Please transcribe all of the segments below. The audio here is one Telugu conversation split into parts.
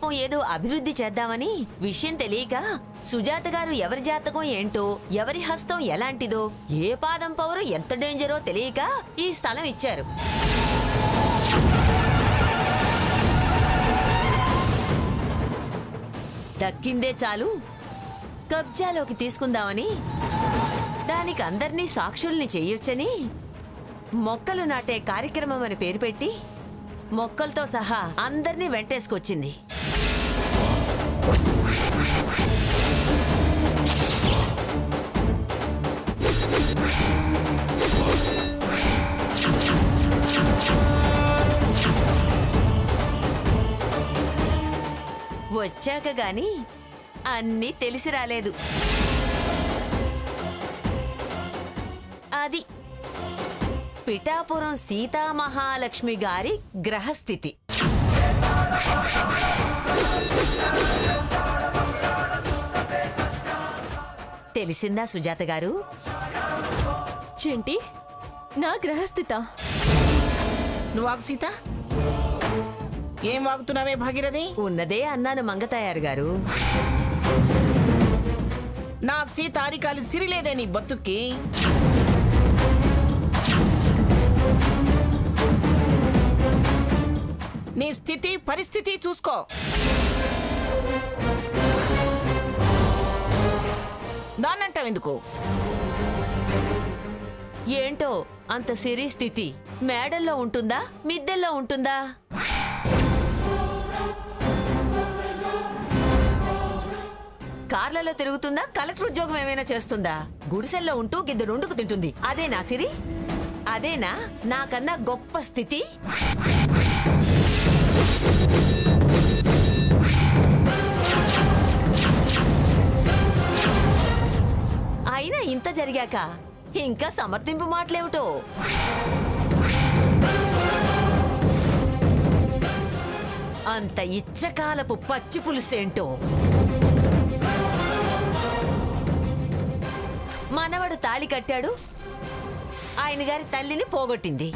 పాపం ఏదో అభివృద్ధి చేద్దామని విషయం తెలియక సుజాత గారు ఎవరి జాతకం ఏంటో, ఎవరి హస్తం ఎలాంటిదో, ఏ పాదం పౌరు ఎంత డేంజరో తెలియక ఈ స్థలం ఇచ్చారు. దక్కిందే చాలు కబ్జాలోకి తీసుకుందామని, దానికి అందర్నీ సాక్షుల్ని చెయ్యొచ్చని మొక్కలు నాటే కార్యక్రమం అని పేరు పెట్టి మొక్కలతో సహా అందర్నీ వెంటేసుకొచ్చింది. వచ్చాక గాని అన్నీ తెలిసి రాలేదు. అది పిఠాపురం సీతామహాలక్ష్మి గారి గ్రహస్థితి. తెలిసిందా సుజాత గారు? ఏంటి నా గ్రహస్థిత? నువ్వు సీత, ఏం వాగుతున్నావే భాగీరథి? ఉన్నదే అన్నాను మంగతాయారు గారు. నా సీత అరికాలి సిరిలేదే నీ బతుక్కి. నీ స్థితి పరిస్థితి చూసుకో. దాన్నంటావెందుకు? ఏంటో అంత సిరి స్థితి మేడల్లో ఉంటుందా, మిద్దెల్లో ఉంటుందా? కార్లలో తిరుగుతుందా, కలెక్టర్ ఉద్యోగం ఏమైనా చేస్తుందా? గుడిసెల్లో ఉంటూ గిద్దెడుండుకు తింటుంది. అదేనా సిరి? అదేనా నాకన్నా గొప్ప స్థితి? అయినా ఇంత జరిగాక ఇంకా సమర్థింపు మాటలేమిటో? అంత ఇచ్చకాలపు పచ్చి పులుసేంటో? మనవడు తాళి కట్టాడు, ఆయన గారి తల్లిని పోగొట్టింది.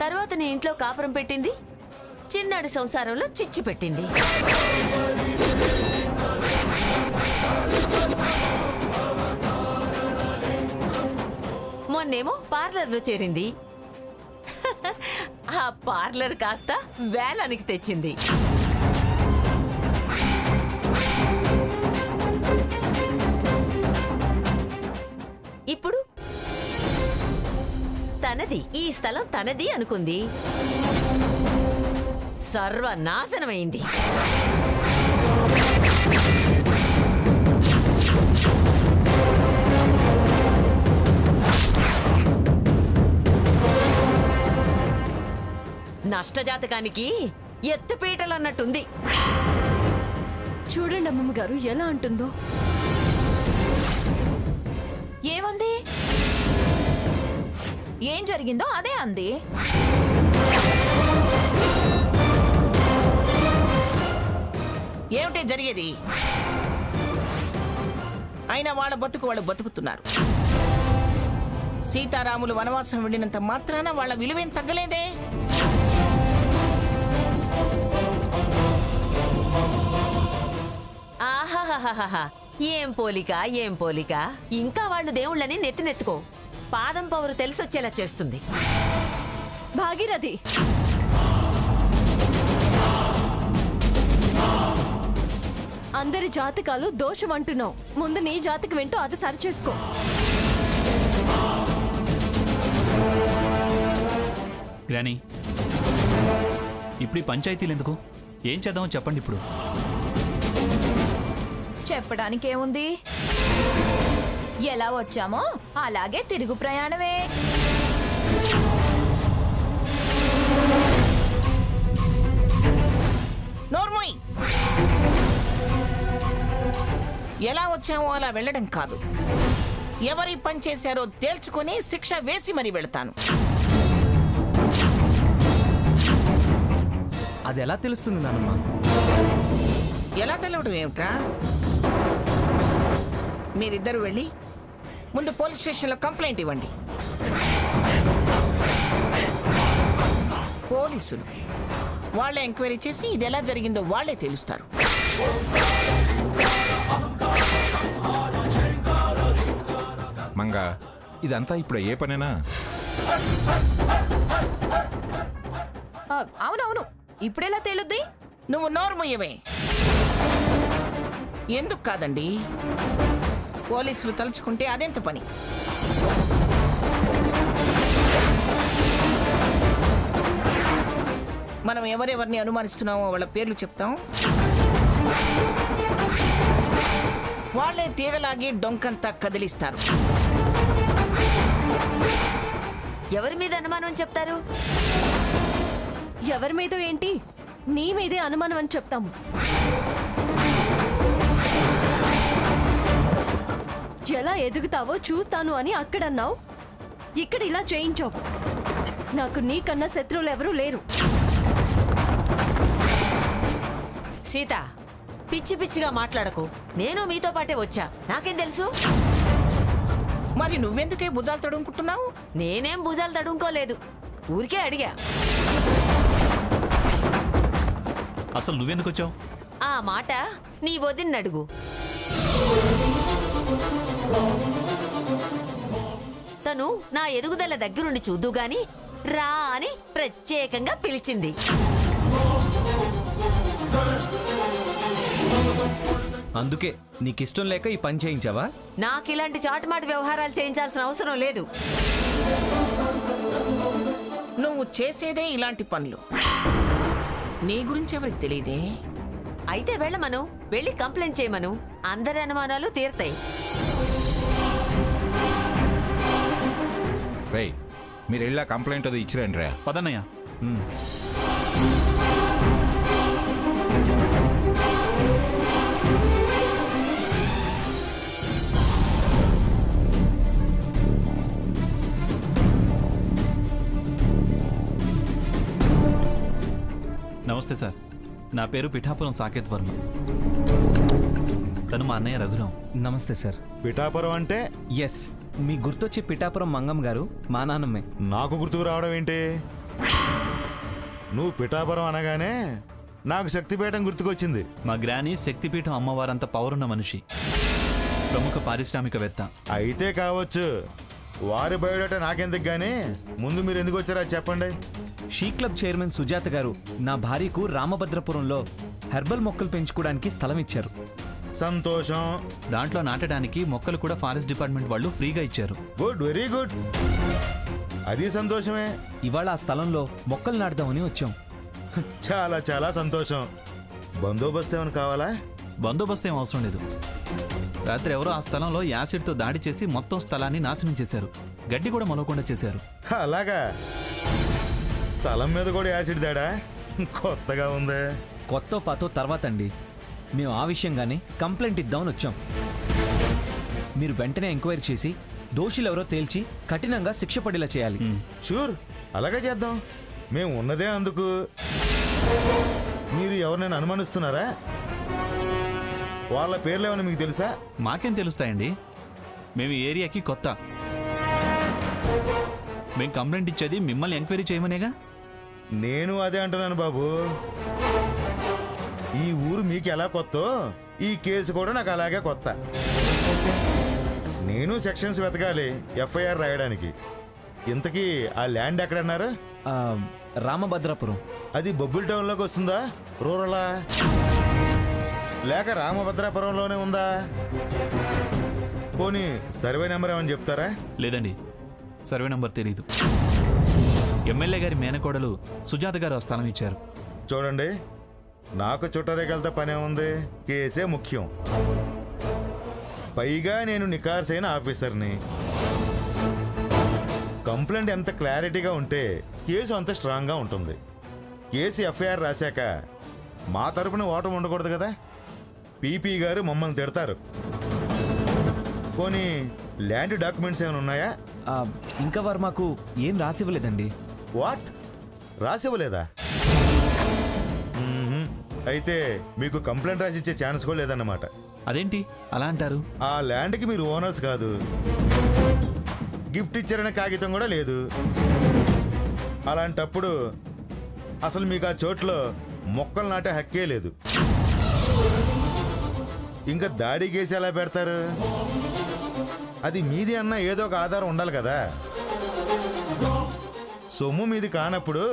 తర్వాత నీ ఇంట్లో కాపురం పెట్టింది, చిన్నాడి సంసారంలో చిచ్చు పెట్టింది. మొన్నేమో పార్లర్లో చేరింది. ఆ పార్లర్ కాస్త వేలానికి తెచ్చింది. ఇప్పుడు తనది, ఈ స్థలం తనది అనుకుంది. సర్వనాశనమైంది. నష్టజాతకానికి ఎత్తుపీటలన్నట్టుంది. చూడండి అమ్మమ్మ గారు ఎలా అంటుందో. ఏమంది? ఏం జరిగిందో అదే అంది. ఏమిటే జరిగేది? అయినా వాళ్ళ బతుకు వాళ్ళు బతుకుతున్నారు. సీతారాములు వనవాసం వెళ్ళినంత మాత్రాన వాళ్ళ విలువేం తగ్గలేదే. ఆహాహాహా, ఏం పోలిక, ఏం పోలిక! ఇంకా వాళ్ళు దేవుళ్ళని నెత్తినెత్తుకో. పాదం పవరు తెలిసొచ్చేలా చేస్తుంది. భాగీరథి, అందరి జాతకాలు దోషం అంటున్నావు. ముందు నీ జాతకం ఏంటో అది సరిచేసుకో. గ్రానీ, ఇప్పుడు ఈ పంచాయతీలు ఎందుకు? ఏం చేద్దామో చెప్పండి. ఇప్పుడు చెప్పడానికి ఏముంది? ఎలా వచ్చామో అలాగే తిరుగు ప్రయాణమే. నోర్మోయ్, ఎలా వచ్చామో అలా వెళ్ళడం కాదు, ఎవరి పని చేశారో తేల్చుకొని శిక్ష వేసి మరీ వెళ్తాను. అది ఎలా తెలుస్తుంది నాన్నమ్మ? ఎలా తెలవడం ఏమిట్రా? మీరిద్దరు వెళ్ళి ముందు పోలీస్ స్టేషన్లో కంప్లైంట్ ఇవ్వండి. పోలీసులు వాళ్ళే ఎంక్వైరీ చేసి ఇది ఎలా జరిగిందో వాళ్ళే తెలుస్తారు. మంగ, ఇదంతా ఇప్పుడు ఏ పనేనా? అవునవును, ఇప్పుడెలా తేలుద్ది? నువ్వు నోరు ముయ్యవే. ఎందుకు కాదండి, పోలీసులు తలుచుకుంటే అదెంత పని. మనం ఎవరెవరిని అనుమానిస్తున్నామో వాళ్ళ పేర్లు చెప్తాం. వాళ్ళే తీగలాగి డొంకంతా కదిలిస్తారు. ఎవరి మీద అనుమానం చెప్తారు? ఎవరి మీద ఏంటి, నీ మీదే అనుమానం అని చెప్తాము. ఎలా ఎదుగుతావో చూస్తాను అని అక్కడన్నావు, ఇక్కడ ఇలా చేయించావు. నాకు నీకన్నా శత్రువులు ఎవరూ లేరు. సీత, పిచ్చి పిచ్చిగా మాట్లాడకు. నేను మీతో పాటే వచ్చా, నాకేం తెలుసు? మరి నువ్వెందుకే భుజాలు తడుముకుంటున్నావు? నేనేం భుజాలు తడుముకోలేదు, ఊరికే అడిగా. అసలు నువ్వెందుకు వచ్చావు? ఆ మాట నీ వదిన్నడుగు. తను నా ఎదుగుదల దగ్గరుండి చూద్దు గాని రా అని ప్రత్యేకంగా పిలిచింది. అందుకే నీకిష్టం లేక ఈ పని చేయించావా? నాకిలాంటి చాటుమాటి వ్యవహారాలు చేయించాల్సిన అవసరం లేదు. నువ్వు చేసేదే ఇలాంటి పనులు. నీ గురించి ఎవరికి తెలియదే? అయితే వెళ్ళమను, వెళ్ళి కంప్లైంట్ చేయమను. అందరి అనుమానాలు తీరుతాయి. రేయ్, మీరు వెళ్ళా కంప్లైంట్ అది ఇచ్చిరండి రా. పదన్నయ్య. నమస్తే సార్, నా పేరు పిఠాపురం సాకేత్ వర్మ. తను మా అన్నయ్య రఘురాం. నమస్తే సార్. పిఠాపురం అంటే? ఎస్, మీ గుర్తొచ్చి పిఠాపురం మంగం గారు మా నాన్నమ్మే. నాకు గుర్తుకు రావడం ఏంటి? నువ్వు పిఠాపురం అనగానే నాకు శక్తిపీఠం గుర్తుకొచ్చింది. మా గ్రాని శక్తిపీఠం అమ్మవారంత పవరున్న మనిషి, ప్రముఖ పారిశ్రామికవేత్త. అయితే కావచ్చు. వారి బయోడేటా నాకెందుకు గానీ ముందు మీరు ఎందుకు వచ్చారా చెప్పండి. షీ క్లబ్ చైర్మన్ సుజాత గారు నా భార్యకు రామభద్రపురంలో హెర్బల్ మొక్కలు పెంచుకోవడానికి స్థలం ఇచ్చారు. సంతోషం. దాంట్లో నాటడానికి మొక్కలు కూడా ఫారెస్ట్ డిపార్ట్మెంట్ వాళ్ళు ఫ్రీగా ఇచ్చారు. Good, very good. అది సంతోషమే. ఇవాళ ఆ స్థలంలో మొక్కలు నాటుదామని వచ్చాం. చాలా చాలా సంతోషం. బందోబస్తు ఏమైనా కావాలా? బందోబస్తు ఏం అవసరం లేదు. రాత్రి ఎవరో ఆ స్థలంలో యాసిడ్తో దాడి చేసి మొత్తం స్థలాన్ని నాశనం చేశారు. గడ్డి కూడా మొలవకుండా చేశారు. అలాగా? స్థలం మీద కూడా యాసిడ్ దాడా? కొత్తగా ఉందే. కొత్త పాతో తర్వాత అండి. మేము ఆ విషయంగానే కంప్లైంట్ ఇద్దామని వచ్చాం. మీరు వెంటనే ఎంక్వైరీ చేసి దోషులెవరో తేల్చి కఠినంగా శిక్ష పడేలా చేయాలి. షూర్, అలాగే చేద్దాం. మేము ఉన్నదే అందుకు. మీరు ఎవరినైనా అనుమానిస్తున్నారా? వాళ్ళ పేర్లు ఏమైనా మీకు తెలుసా? మాకేం తెలుస్తాయండి, మేము ఈ ఏరియాకి కొత్త. మేము కంప్లైంట్ ఇచ్చేది మిమ్మల్ని ఎంక్వైరీ చేయమనేగా. నేను అదే అంటున్నాను బాబు. ఈ ఊరు మీకు ఎలా కొత్తో ఈ కేసు కూడా నాకు అలాగే కొత్త. నేను సెక్షన్స్ వెతకాలి ఎఫ్ఐఆర్ రాయడానికి. ఇంతకీ ఆ ల్యాండ్ ఎక్కడన్నారు? ఆ, రామభద్రపురం. అది బొబ్బిల్ టౌన్లోకి వస్తుందా, రూరలా, లేక రామభద్రాపురంలోనే ఉందా? పోనీ సర్వే నెంబర్ ఏమని చెప్తారా? లేదండి, సర్వే నంబర్ తెలీదు. ఎమ్మెల్యే గారి మేనకోడలు సుజాత గారు ఆ స్థలం ఇచ్చారు. చూడండి, నాకు చుట్టరేగలతో పనే ఉంది, కేసే ముఖ్యం. పైగా నేను నికార్సైన ఆఫీసర్ని. కంప్లైంట్ ఎంత క్లారిటీగా ఉంటే కేసు అంత స్ట్రాంగ్గా ఉంటుంది. కేసు ఎఫ్ఐఆర్ రాశాక మా తరపున ఓటమి ఉండకూడదు కదా. పీపీ గారు మమ్మల్ని తిడతారు. పోనీ ల్యాండ్ డాక్యుమెంట్స్ ఏమైనా ఉన్నాయా? ఆ, ఇంకా వారు మాకు ఏం రాసివ్వలేదండి. వాట్, రాసివ్వలేదా? అయితే మీకు కంప్లైంట్ రాసిచ్చే ఛాన్స్ కూడా లేదన్నమాట. అదేంటి అలా అంటారు? ఆ ల్యాండ్కి మీరు ఓనర్స్ కాదు, గిఫ్ట్ ఇచ్చారనే కాగితం కూడా లేదు. అలాంటప్పుడు అసలు మీకు ఆ చోట్లో మొక్కలు నాటే హక్కే లేదు. ఇంకా దాడి కేసి ఎలా పెడతారు? అది మీది అన్న ఏదో ఒక ఆధారం ఉండాలి కదా. సొమ్ము మీది కానప్పుడు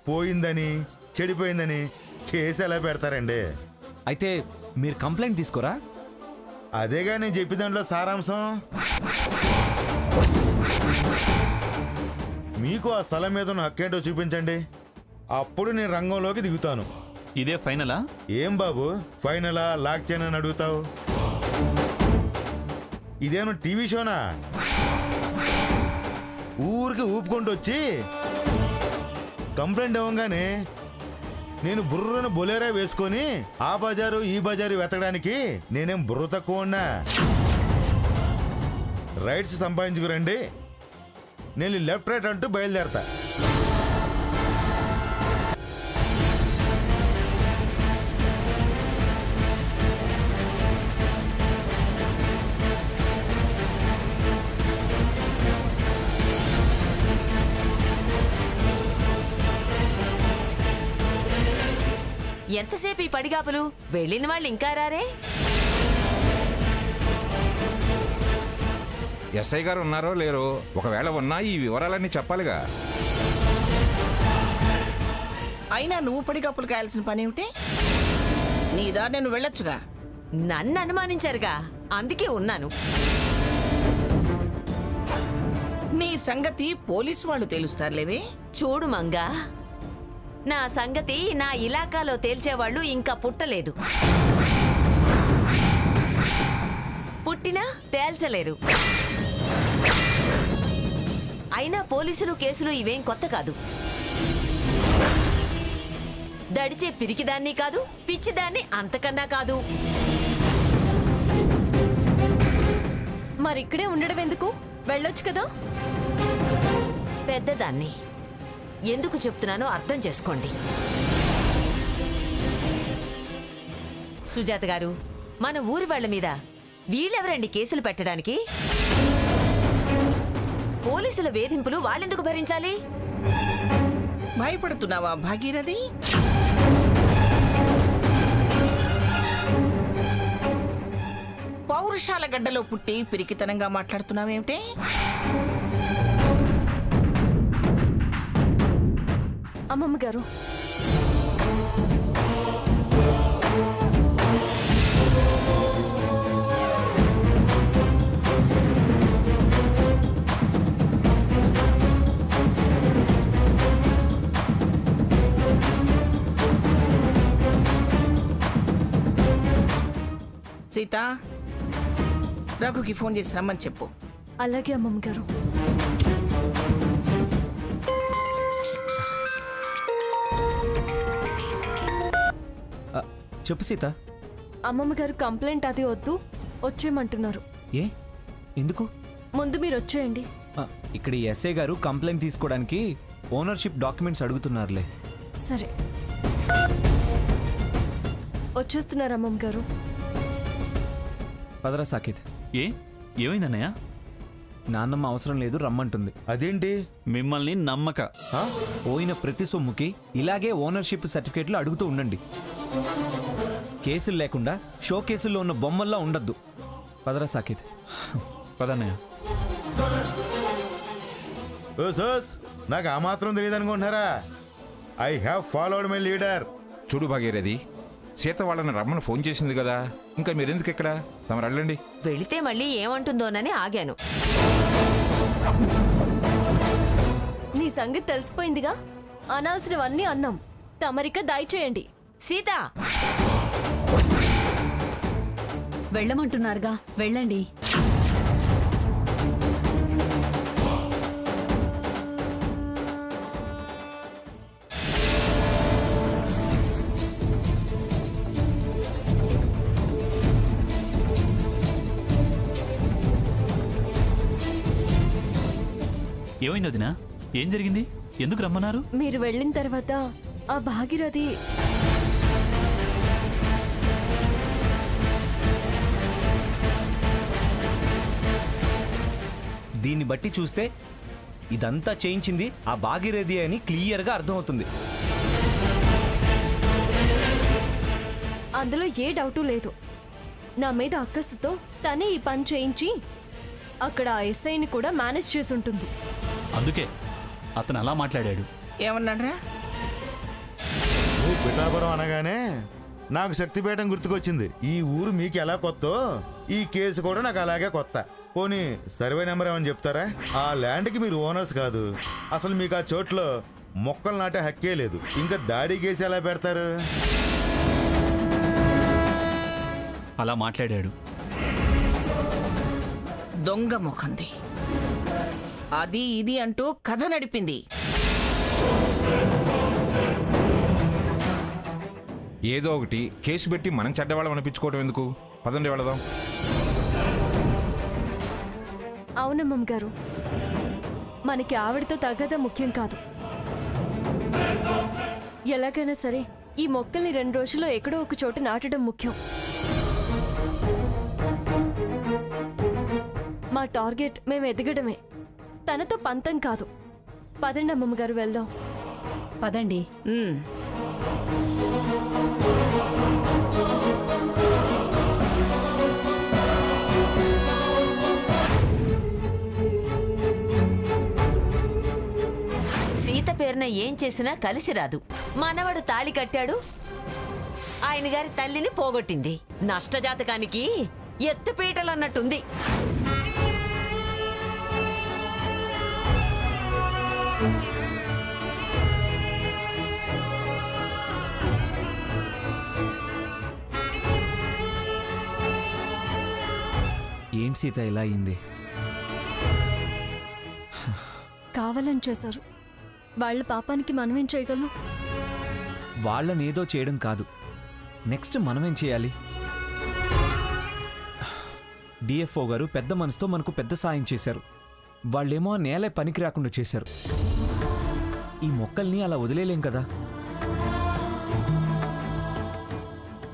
పోయిందని చెడిపోయిందని కేసు ఎలా పెడతారండి? అయితే మీరు కంప్లైంట్ తీసుకోరా? అదేగా నేను చెప్పిన దాంట్లో సారాంశం. మీకు ఆ స్థలం మీద ఉన్న హక్కేంటో చూపించండి, అప్పుడు నేను రంగంలోకి దిగుతాను. ఇదే ఫైనలా? ఏం బాబు ఫైనలా లాక్ చేయను అని అడుగుతావు? ఇదేమో టీవీ షోనా? ఊరికి ఊపుకుంటూ వచ్చి కంప్లైంట్ ఇవ్వగానే నేను బుర్రను బొలేరా వేసుకొని ఆ బజారు ఈ బజారు వెతకడానికి నేనేం బుర్ర తక్కువ ఉన్నా? రైట్స్ సంపాదించుకురండి, నేను లెఫ్ట్ రైట్ అంటూ బయలుదేరతా. ఎంతసేపు ఈ పడిగాపులు? వెళ్ళిన వాళ్ళు ఇంకా రారే? ఎస్ఐ గారు ఉన్నారో లేరో, ఒకవేళ ఉన్నా ఈ వివరాలన్నీ చెప్పాలిగా. అయినా నువ్వు పడికప్పులు కాయాల్సిన పని ఏమిటి? నీ దారి నేను వెళ్ళొచ్చుగా. నన్ను అనుమానించారుగా, అందుకే ఉన్నాను. నీ సంగతి పోలీసు వాళ్ళు తేలుస్తారులేవే. చూడు మంగా, నా సంగతి నా ఇలాకాలో తేల్చేవాళ్ళు ఇంకా పుట్టలేదు. పుట్టినా తేల్చలేరు. అయినా పోలీసులు కేసులు ఇవేం కొత్త కాదు. దడిచే పిరికిదాన్ని కాదు, పిచ్చిదాన్ని అంతకన్నా కాదు. మరి ఇక్కడే ఉండడం ఎందుకు? వెళ్ళొచ్చు కదా. పెద్దదాన్ని. ఎందుకు చెప్తున్నానో అర్థం చేసుకోండి. సుజాత గారు, మన ఊరి వాళ్ళ మీద వీళ్ళెవరండి కేసులు పెట్టడానికి? పోలీసుల వేధింపులు వాళ్ళెందుకు భరించాలి? భయపడుతున్నావా భాగీరథి? పౌరుషాల గడ్డలో పుట్టి పిరికితనంగా మాట్లాడుతున్నావేమిటే? అమ్మమ్మ గారు, సీత, రఘుకి ఫోన్ చేసి రమ్మని చెప్పు. అలాగే అమ్మమ్మ గారు. చెప్పు సీత. అమ్మమ్మ గారు కంప్లైంట్ అది వద్దు, వచ్చేయమంటున్నారు. ఏ ఎందుకు? ముందు మీరు వచ్చేయండి. ఇక్కడ ఎస్ఐ గారు కంప్లైంట్ తీసుకోవడానికి ఓనర్షిప్ డాక్యుమెంట్స్ అడుగుతున్నారులే. సరే, వచ్చేస్తున్నారు అమ్మమ్మ గారు. పదరా సాకేత్. ఏమైందన్నయ్య? నాన్నమ్మ అవసరం లేదు రమ్మంటుంది. అదేంటి? మిమ్మల్ని నమ్మక. పోయిన ప్రతి సొమ్ముకి ఇలాగే ఓనర్షిప్ సర్టిఫికేట్లు అడుగుతూ ఉండండి. కేసులు లేకుండా షో కేసుల్లో ఉన్న బొమ్మల్లా ఉండద్దు. పదరా సాకేత్. పదన్నయ్య. ఓ సోస్, నాకు ఆ మాత్రం తెలియదు అనుకుంటున్నారా? I have followed my leader. చూడు భాగీరథి, సీత వాళ్ళని రమ్మని ఫోన్ చేసింది కదా, ఇంకా మీరెందుకు ఇక్కడ? తమరు వెళ్ళండి. వెళితే మళ్ళీ ఏమంటుందోనని ఆగాను. నీ సంగతి తెలిసిపోయిందిగా, అనాల్సినవన్నీ అన్నాం. తమరిక దయచేయండి. సీత, వెళ్ళమంటున్నారుగా, వెళ్ళండి. ఏమైంది వదినా? ఏం జరిగింది? ఎందుకు రమ్మన్నారు? మీరు వెళ్ళిన తర్వాత ఆ భాగీరథి దీన్ని బట్టి చూస్తే ఇదంతా చేయించింది ఆ భాగీరథి అని క్లియర్గా అర్థమవుతుంది. అందులో ఏ డౌటు లేదు. నా మీద అక్కసుతో తనే ఈ పని చేయించి అక్కడ ఆ ఎస్ఐని కూడా మేనేజ్ చేసి ఉంటుంది. అందుకే అతను అలా మాట్లాడాడు. ఏమన్నాడ్రా? నువ్వు పిఠాపురం అనగానే నాకు శక్తిపీఠం గుర్తుకొచ్చింది. ఈ ఊరు మీకు ఎలా కొత్తో ఈ కేసు కూడా నాకు అలాగే కొత్త. పోనీ సర్వే నెంబర్ ఏమని చెప్తారా? ఆ ల్యాండ్కి మీరు ఓనర్స్ కాదు. అసలు మీకు ఆ చోట్లో మొక్కలు నాటే హక్కే లేదు. ఇంకా దాడి కేసు ఎలా పెడతారు? అలా మాట్లాడాడు. దొంగ ముఖంది. అది ఇది అంటూ కథ నడిపింది. ఏదో ఒకటి కేసు పెట్టి మనం చెడ్డవాళ్ళం అనిపించుకోవటం ఎందుకు? పదండి వెళదాం. అవునమ్మమ్మ గారు, మనకి ఆవిడతో తగద ముఖ్యం కాదు. ఎలాగైనా సరే ఈ మొక్కల్ని 2 రోజుల్లో ఎక్కడో ఒక చోట నాటడం ముఖ్యం. మా టార్గెట్ మేము ఎదగడమే, తనతో పంతం కాదు. పదండి అమ్మమ్మ గారు, వెళ్దాం. పదండి. ఉమ్. సీత పేరున ఏం చేసినా కలిసి రాదు. మనవడు తాళి కట్టాడు, ఆయన గారి తల్లిని పోగొట్టింది. నష్టజాతకానికి ఎత్తుపీటలన్నట్టుంది. ఏంటి సీత ఇలా అయింది? కావాలని చేశారు. వాళ్ళ పాపానికి మనమేం చేయగలం? వాళ్ళనేదో చేయడం కాదు, నెక్స్ట్ మనమేం చేయాలి? డిఎఫ్ఓ గారు పెద్ద మనసుతో మనకు పెద్ద సాయం చేశారు. వాళ్ళేమో ఆ నేలే పనికి రాకుండా చేశారు. ఈ మొక్కల్ని అలా వదిలేలేం కదా.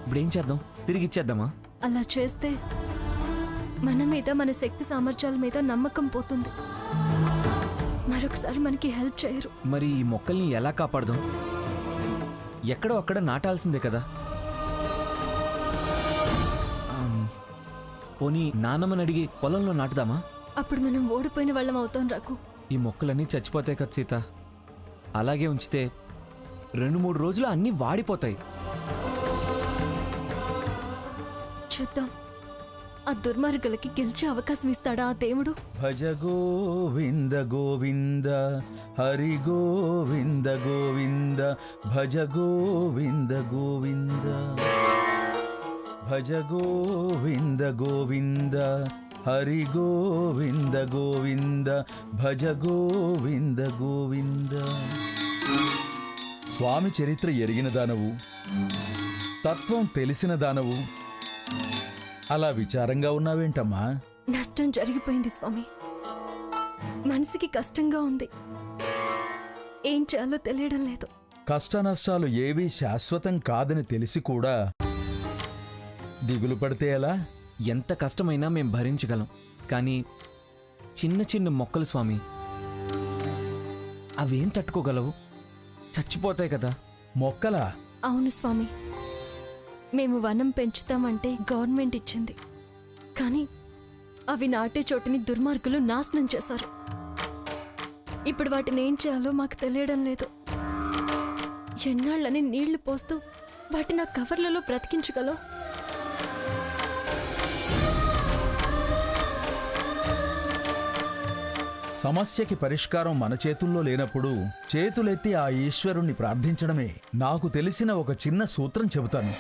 ఇప్పుడేం చేద్దాం? తిరిగి ఇచ్చేద్దామా? అలా చేస్తే మన మీద, మన శక్తి సామర్థ్యాల మీద నమ్మకం పోతుంది. మరొకసారి మనకి హెల్ప్ చేయరు. మరి ఈ మొక్కల్ని ఎలా కాపాడదాం? ఎక్కడో అక్కడ నాటాల్సిందే కదా. పోనీ నాన్నమ్మని అడిగి పొలంలో నాటుదామా? అప్పుడు మనం ఓడిపోయిన వాళ్ళం అవుతాం రాకు. ఈ మొక్కలన్నీ చచ్చిపోతాయి కదా సీత. అలాగే ఉంచితే 2-3 రోజులు అన్నీ వాడిపోతాయి. చూద్దాం, ఆ దుర్మార్గులకి గెలిచే అవకాశం ఇస్తాడా ఆ దేవుడు? భజ గోవింద గోవింద హరి గోవింద గోవింద భజ గోవింద గోవింద భజ గోవింద గోవింద హరి గోవింద గోవింద భజ గోవింద గోవింద. స్వామి చరిత్ర ఎరిగిన దానవు, తత్వం తెలిసిన దానవు, అలా విచారంగా ఉన్నావేంటమ్మా? నష్టం జరిగిపోయింది స్వామి. మనసుకి కష్టంగా ఉంది. ఏం చేయాలో తెలియడం లేదు. కష్టనష్టాలు ఏవీ శాశ్వతం కాదని తెలిసి కూడా దిగులు పడితే ఎలా? ఎంత కష్టమైనా మేం భరించగలం, కానీ చిన్న చిన్న మొక్కలు స్వామి, అవేం తట్టుకోగలవు? చచ్చిపోతాయి కదా. మొక్కలా? అవును స్వామి, మేము వనం పెంచుతామంటే గవర్నమెంట్ ఇచ్చింది, కానీ అవి నాటే చోటుని దుర్మార్గులు నాశనం చేశారు. ఇప్పుడు వాటిని ఏం చేయాలో మాకు తెలియడం లేదు. ఎన్నాళ్ళని నీళ్లు పోస్తూ వాటిని ఆ కవర్లలో బ్రతికించగలం? సమస్యకి పరిష్కారం మన చేతుల్లో లేనప్పుడు చేతులెత్తి ఆ ఈశ్వరుణ్ణి ప్రార్థించడమే. నాకు తెలిసిన ఒక చిన్న సూత్రం చెబుతాను.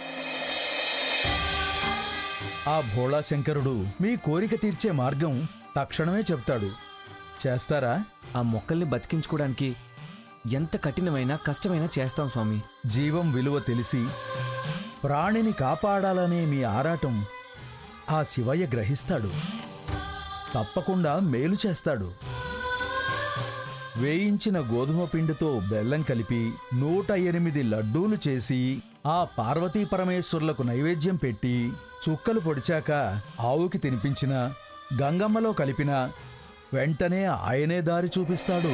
ఆ భోళాశంకరుడు మీ కోరిక తీర్చే మార్గం తక్షణమే చెప్తాడు. చేస్తారా? ఆ మొక్కల్ని బతికించుకోవడానికి ఎంత కఠినమైనా కష్టమైనా చేస్తాం స్వామి. జీవం విలువ తెలిసి ప్రాణిని కాపాడాలనే మీ ఆరాటం ఆ శివయ్య గ్రహిస్తాడు. తప్పకుండా మేలు చేస్తాడు. వేయించిన గోధుమ పిండితో బెల్లం కలిపి 108 లడ్డూలు చేసి ఆ పార్వతీ పరమేశ్వరులకు నైవేద్యం పెట్టి చుక్కలు పొడిచాక ఆవుకి తినిపించిన, గంగమ్మలో కలిపిన వెంటనే ఆయనే దారి చూపిస్తాడు.